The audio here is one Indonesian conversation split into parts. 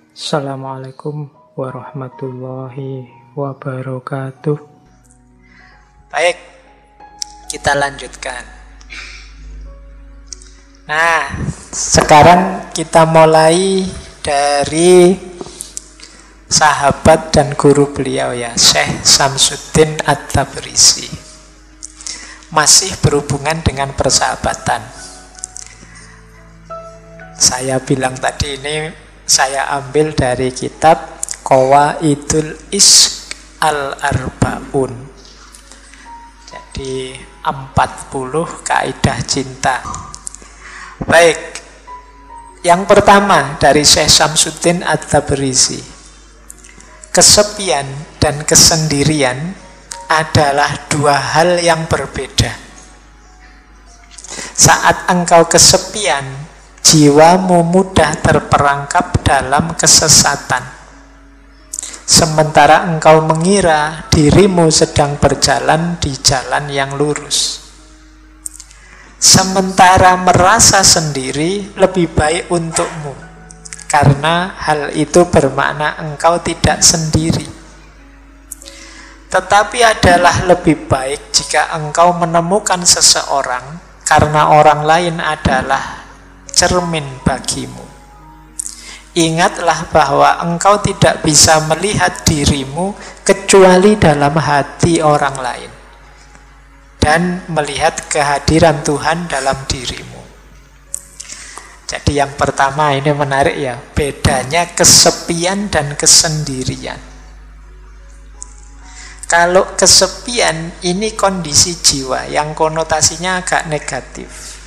Assalamualaikum warahmatullahi wabarakatuh. Baik, kita lanjutkan. Nah, sekarang kita mulai dari sahabat dan guru beliau ya, Syekh Syamsuddin At-Tabrisi. Masih berhubungan dengan persahabatan. Saya bilang tadi ini saya ambil dari kitab Qawaidul Ishq Al-Arbaun. Jadi 40 kaidah cinta. Baik, yang pertama dari Syekh Syamsuddin At-Tabrisi. Kesepian dan kesendirian adalah dua hal yang berbeda. Saat engkau kesepian, jiwamu mudah terperangkap dalam kesesatan. Sementara engkau mengira dirimu sedang berjalan di jalan yang lurus. Sementara merasa sendiri lebih baik untukmu, karena hal itu bermakna engkau tidak sendiri. Tetapi adalah lebih baik jika engkau menemukan seseorang, karena orang lain adalah cermin bagimu. Ingatlah bahwa engkau tidak bisa melihat dirimu kecuali dalam hati orang lain, dan melihat kehadiran Tuhan dalam dirimu. Jadi yang pertama ini menarik ya, bedanya kesepian dan kesendirian. Kalau kesepian ini kondisi jiwa yang konotasinya agak negatif.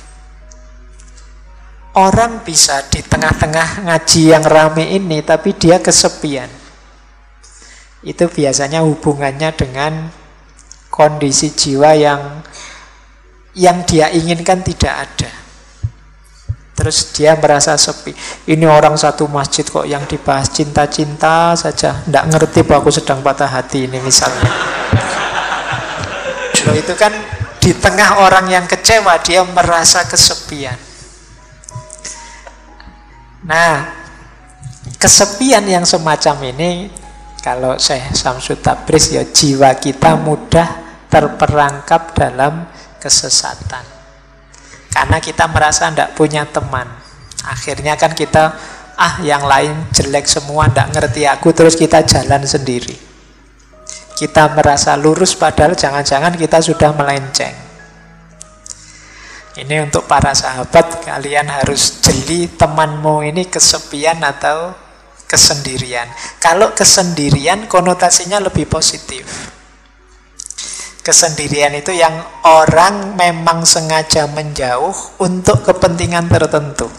Orang bisa di tengah-tengah ngaji yang rame ini, tapi dia kesepian. Itu biasanya hubungannya dengan kondisi jiwa yang dia inginkan tidak ada. Terus dia merasa sepi. Ini orang satu masjid kok yang dibahas cinta-cinta saja, tidak ngerti bahwa aku sedang patah hati ini misalnya. Loh, itu kan di tengah orang yang kecewa, dia merasa kesepian. Nah, kesepian yang semacam ini, kalau Syekh Syamsuddin Tabrisi ya, jiwa kita mudah terperangkap dalam kesesatan. Karena kita merasa tidak punya teman. Akhirnya kan kita, yang lain jelek semua, tidak ngerti aku, terus kita jalan sendiri. Kita merasa lurus padahal jangan-jangan kita sudah melenceng. Ini untuk para sahabat, kalian harus jeli temanmu ini kesepian atau kesendirian. Kalau kesendirian konotasinya lebih positif. Kesendirian itu yang orang memang sengaja menjauh untuk kepentingan tertentu.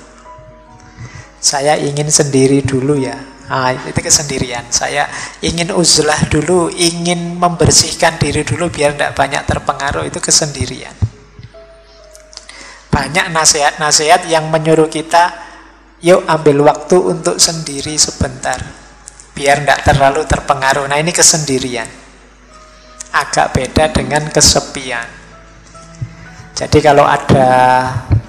Saya ingin sendiri dulu ya. Itu kesendirian. Saya ingin uzlah dulu, ingin membersihkan diri dulu biar tidak banyak terpengaruh. Itu kesendirian. Banyak nasihat-nasihat yang menyuruh kita, yuk ambil waktu untuk sendiri sebentar, biar tidak terlalu terpengaruh. Nah, ini kesendirian. Agak beda dengan kesepian. Jadi kalau ada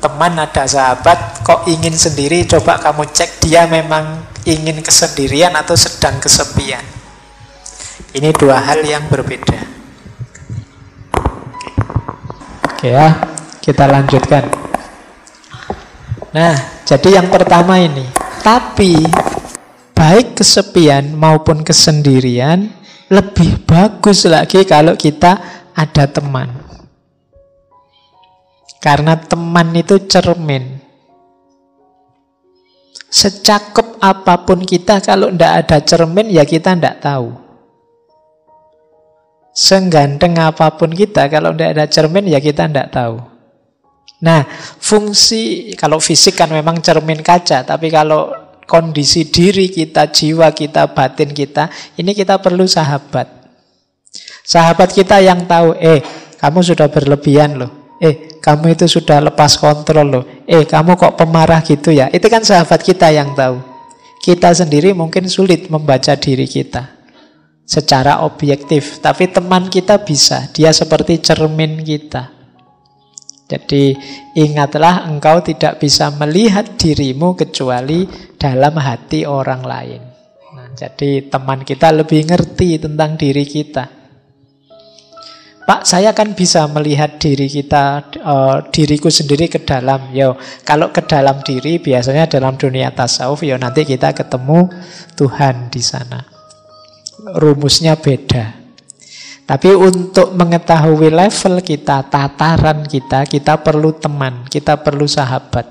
teman, ada sahabat kok ingin sendiri, coba kamu cek dia memang ingin kesendirian atau sedang kesepian. Ini dua hal yang berbeda. Oke ya, kita lanjutkan. Nah, jadi yang pertama ini. Tapi baik kesepian maupun kesendirian, lebih bagus lagi kalau kita ada teman. Karena teman itu cermin. Secakep apapun kita, kalau tidak ada cermin ya kita tidak tahu. Seganteng apapun kita, kalau tidak ada cermin ya kita tidak tahu. Nah, fungsi, kalau fisik kan memang cermin kaca, tapi kalau kondisi diri kita, jiwa kita, batin kita, ini kita perlu sahabat. Sahabat kita yang tahu, kamu sudah berlebihan loh. Kamu itu sudah lepas kontrol loh. Kamu kok pemarah gitu ya. Itu kan sahabat kita yang tahu. Kita sendiri mungkin sulit membaca diri kita secara objektif, tapi teman kita bisa. Dia seperti cermin kita. Jadi ingatlah engkau tidak bisa melihat dirimu kecuali dalam hati orang lain. Nah, jadi teman kita lebih ngerti tentang diri kita. Pak, saya kan bisa melihat diri kita, diriku sendiri ke dalam. Yo, kalau ke dalam diri biasanya dalam dunia tasawuf, yo nanti kita ketemu Tuhan di sana. Rumusnya beda. Tapi untuk mengetahui level kita, tataran kita perlu teman, kita perlu sahabat.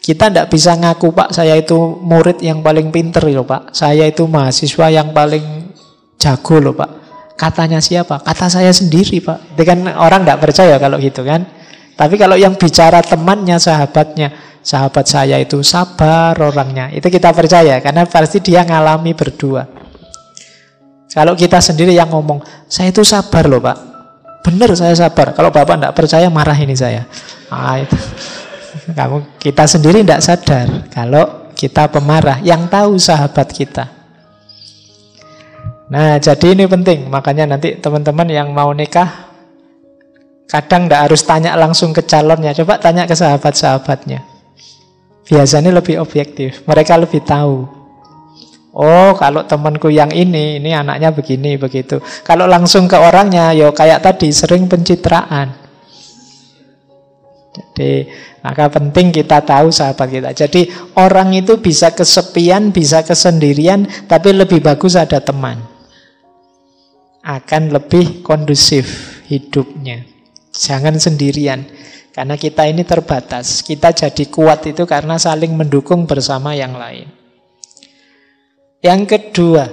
Kita tidak bisa ngaku, Pak, saya itu murid yang paling pinter loh, Pak. Saya itu mahasiswa yang paling jago loh, Pak. Katanya siapa? Kata saya sendiri, Pak. Itu kan orang tidak percaya kalau gitu kan. Tapi kalau yang bicara temannya, sahabatnya, sahabat saya itu sabar orangnya, itu kita percaya karena pasti dia ngalami berdua. Kalau kita sendiri yang ngomong, saya itu sabar loh, Pak. Benar saya sabar. Kalau Bapak tidak percaya, marah ini saya. Itu. Kita sendiri tidak sadar kalau kita pemarah. Yang tahu sahabat kita. Nah, jadi ini penting. Makanya nanti teman-teman yang mau nikah, kadang tidak harus tanya langsung ke calonnya. Coba tanya ke sahabat-sahabatnya. Biasanya lebih objektif. Mereka lebih tahu. Oh, kalau temanku yang ini anaknya begini, begitu. Kalau langsung ke orangnya, yo kayak tadi, sering pencitraan. Jadi, maka penting kita tahu sahabat kita. Jadi, orang itu bisa kesepian, bisa kesendirian, tapi lebih bagus ada teman. Akan lebih kondusif hidupnya. Jangan sendirian. Karena kita ini terbatas. Kita jadi kuat itu karena saling mendukung bersama yang lain. Yang kedua,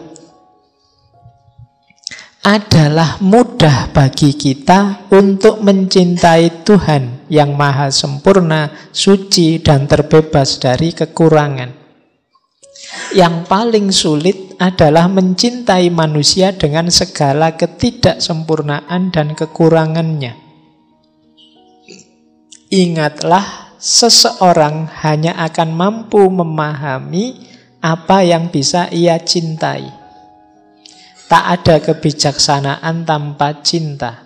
adalah mudah bagi kita untuk mencintai Tuhan yang maha sempurna, suci, dan terbebas dari kekurangan. Yang paling sulit adalah mencintai manusia dengan segala ketidaksempurnaan dan kekurangannya. Ingatlah, seseorang hanya akan mampu memahami apa yang bisa ia cintai. Tak ada kebijaksanaan tanpa cinta.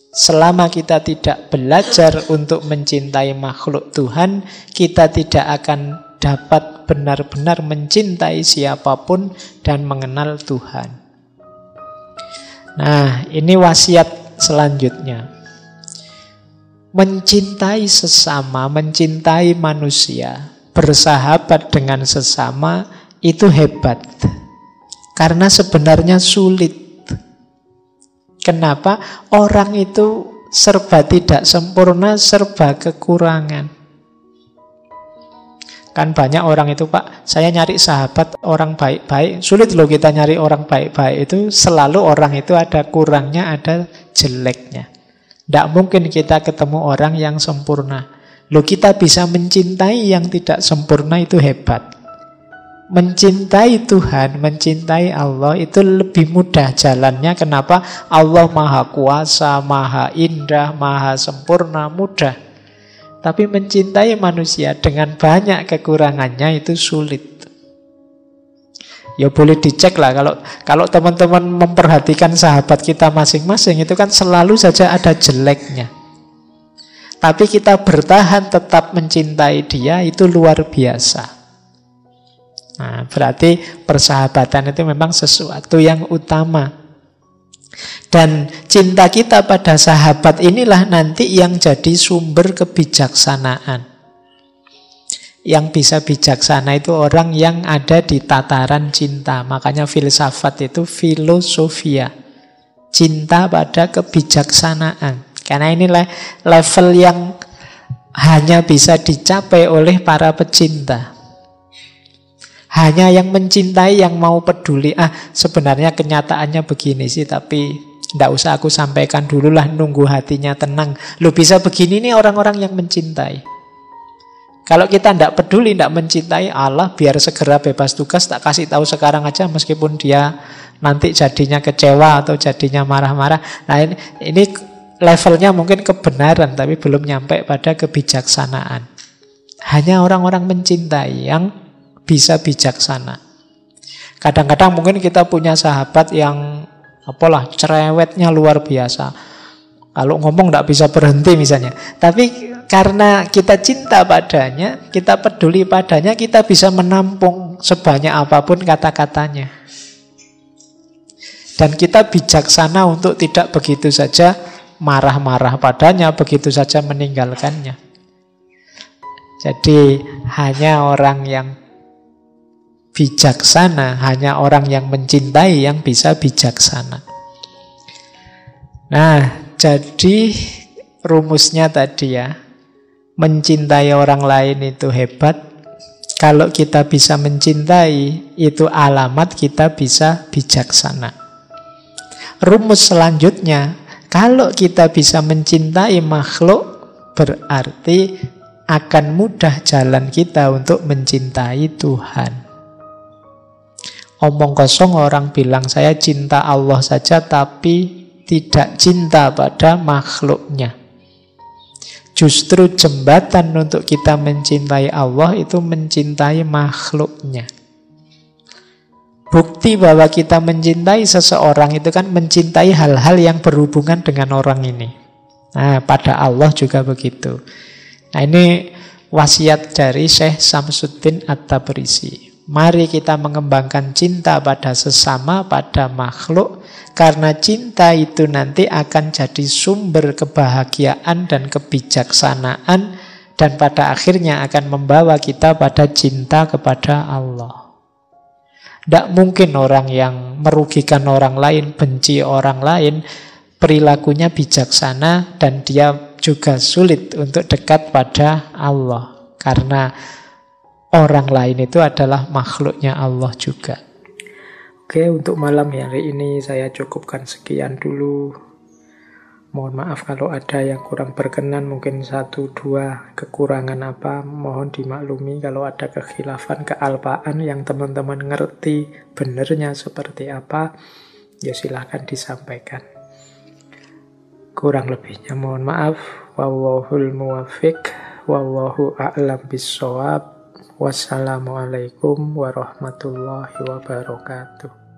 Selama kita tidak belajar untuk mencintai makhluk Tuhan, kita tidak akan dapat benar-benar mencintai siapapun dan mengenal Tuhan. Nah, ini wasiat selanjutnya. Mencintai sesama, mencintai manusia, bersahabat dengan sesama, itu hebat. Karena sebenarnya sulit. Kenapa? Orang itu serba tidak sempurna, serba kekurangan. Kan banyak orang itu, Pak, saya nyari sahabat orang baik-baik. Sulit loh kita nyari orang baik-baik itu. Selalu orang itu ada kurangnya, ada jeleknya. Tidak mungkin kita ketemu orang yang sempurna. Loh, kita bisa mencintai yang tidak sempurna, itu hebat. Mencintai Tuhan, mencintai Allah itu lebih mudah jalannya. Kenapa? Allah maha kuasa, maha indah, maha sempurna, mudah. Tapi mencintai manusia dengan banyak kekurangannya itu sulit. Ya boleh dicek lah, kalau teman-teman memperhatikan sahabat kita masing-masing, itu kan selalu saja ada jeleknya. Tapi kita bertahan tetap mencintai dia, itu luar biasa. Nah, berarti persahabatan itu memang sesuatu yang utama. Dan cinta kita pada sahabat inilah nanti yang jadi sumber kebijaksanaan. Yang bisa bijaksana itu orang yang ada di tataran cinta. Makanya filsafat itu filosofia. Cinta pada kebijaksanaan. Karena inilah level yang hanya bisa dicapai oleh para pecinta. Hanya yang mencintai, yang mau peduli. Sebenarnya kenyataannya begini sih, tapi tidak usah aku sampaikan dulu lah, nunggu hatinya tenang. Loh, bisa begini nih orang-orang yang mencintai. Kalau kita tidak peduli, tidak mencintai, Allah biar segera bebas tugas, tak kasih tahu sekarang aja, meskipun dia nanti jadinya kecewa atau jadinya marah-marah. Nah, ini levelnya mungkin kebenaran, tapi belum nyampe pada kebijaksanaan. Hanya orang-orang mencintai yang bisa bijaksana. Kadang-kadang mungkin kita punya sahabat yang cerewetnya luar biasa. Kalau ngomong tidak bisa berhenti misalnya. Tapi karena kita cinta padanya, kita peduli padanya, kita bisa menampung sebanyak apapun kata-katanya. Dan kita bijaksana untuk tidak begitu saja marah-marah padanya, begitu saja meninggalkannya. Jadi hanya orang yang bijaksana, hanya orang yang mencintai yang bisa bijaksana. Nah, jadi rumusnya tadi ya, mencintai orang lain itu hebat. Kalau kita bisa mencintai, itu alamat kita bisa bijaksana. Rumus selanjutnya, kalau kita bisa mencintai makhluk, berarti akan mudah jalan kita untuk mencintai Tuhan. Omong kosong orang bilang, saya cinta Allah saja tapi tidak cinta pada makhluknya. Justru jembatan untuk kita mencintai Allah itu mencintai makhluknya. Bukti bahwa kita mencintai seseorang itu kan mencintai hal-hal yang berhubungan dengan orang ini. Nah, pada Allah juga begitu. Nah, ini wasiat dari Syekh Samsuddin At-Tabrisi. Mari kita mengembangkan cinta pada sesama, pada makhluk, karena cinta itu nanti akan jadi sumber kebahagiaan dan kebijaksanaan, dan pada akhirnya akan membawa kita pada cinta kepada Allah. Tidak mungkin orang yang merugikan orang lain, benci orang lain, perilakunya bijaksana, dan dia juga sulit untuk dekat pada Allah. Karena orang lain itu adalah makhluknya Allah juga. Oke, untuk malam hari ini saya cukupkan sekian dulu. Mohon maaf kalau ada yang kurang berkenan, mungkin 1-2 kekurangan apa, mohon dimaklumi. Kalau ada kekhilafan, kealpaan yang teman-teman ngerti benernya seperti apa, ya silahkan disampaikan. Kurang lebihnya mohon maaf. Wallahul muwaffiq, wallahu a'lam bissawab. Wassalamualaikum warahmatullahi wabarakatuh.